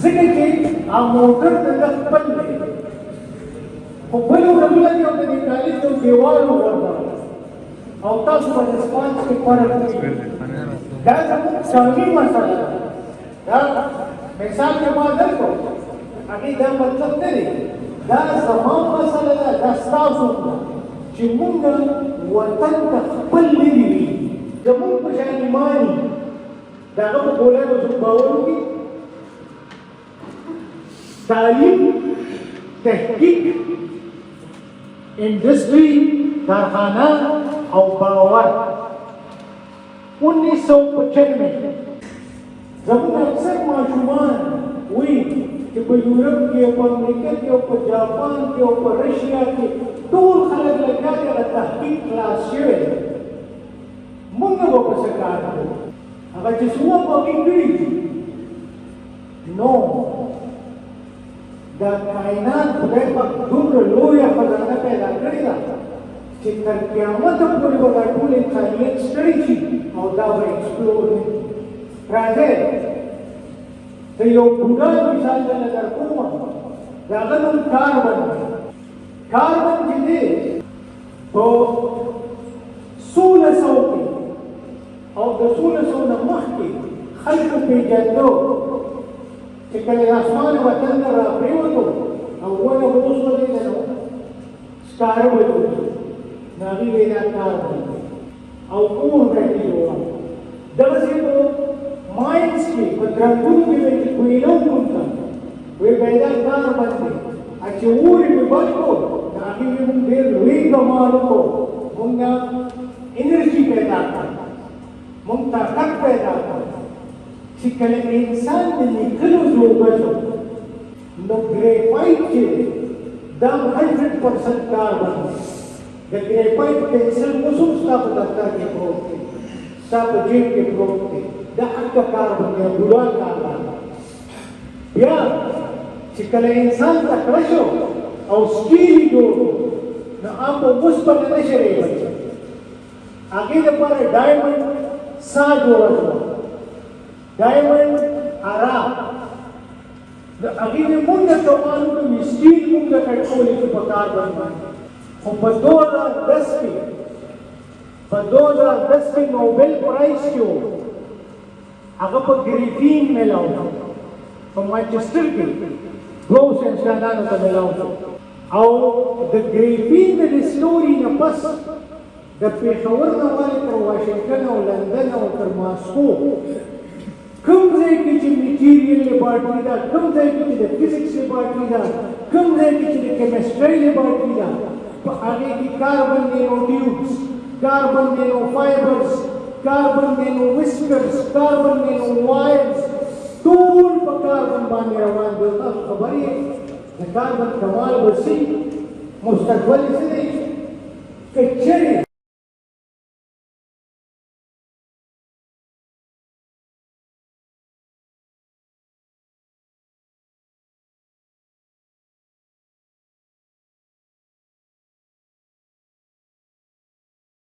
ځکه چې موټر د ده خپل دی خو بلو ډولونه دي او د دې کالج یو دیوال وغورځوه او تاسو په رسپانس کې فرق وي دا زموږ ثاني مسله ده دا مثال کې ما درکړو هغې دا مطلب نه دی دا زما مسله ده دا ستاسو ده چې مونږ وطن ته خپل لرې وي زمونږ په شان ایماني د هغه په ګولایو زموږ باور وکړي تعلیم تحقیق انڈسٹری کارخانہ اور باور 1995 زمون اکثر معشومان وی چې په یورپ کې او په امریکا کې او په جاپان کې او په رشیا کې ټول خلک لګیا دي د تحقیق کلاس شوی دی مونږ به ورپسې کار کوو هغه چې څومره په هغې کړي دي نو دا کائنات خدای پاک دومره لویه خزانه پیدا کړې ده چې تر قیامته پورې به دا ټول انسانیت ستړی شي او دا به ایکسپلور کړي راځئ د یو بوډا مثال درله درکوم د هغه نوم کاربن چې دی په 1600 کې او د 1600 نه مخکې خلکو پېژندو چې کله د اسمان وطن ته راپرېوتو او ونه به وسوځېده نو ښکاره به جوړېږي نو هغې به یې دا کار کوي او کور به یې جوړه دغسې په ماینس کې په درنګونو کې به چې کویلو کوم ته وی به یې دا کار بند دی چې اور یې مې بند کړو د هغې مې مونږ ډېر لوی کمال وکړو مونږ انرژي پیدا کړه مونږ طاقت پیدا کړه چې کله انسان د لیکلو جوړه شو نو ګریفایټ چې دا 100% کار باندې د ګریفایټ پنسل اوس هم ستا په دفتر کې پروت دی ستا په جیب کې پروت دی دا هغه کار باندې ګلان کار باندې بیا چې کله انسان تکړه شو او سکیل جوړ نو هغه اوس په نه شي راځي هغې دپاره ډایمنډ سا جوړه شوه ډایمنډ ارام د هغې نه مونږ ته معلومه وي سټیل مونږ ته کټولی شو په کار باندې خو په 2010 کې نوبل پرایز کې و هغه په ګریفین میلاو شو په مانچسټر کې دوو ساینسدانانو ته میلاو شو او د ګریفین د ډسکوري نه پس د پېښور نه والې تر واشنګټن او لندن او تر ماسکو کوم ځای کې چې میټیریل لیبارټري ده کوم ځای کې چې د فزیکس لیبارټري ده کوم ځای کې چې د کیمسټري لیبارټري ده په هغې کې کاربن نینو ټیوبس کاربن نینو فایبرز کاربن نینو وسکرز کاربن نینو وایرز ټول په کاربن باندې روان دي تاسو خبر یې د کاربن کمال به څه مستقبل یې څه دی که چېرې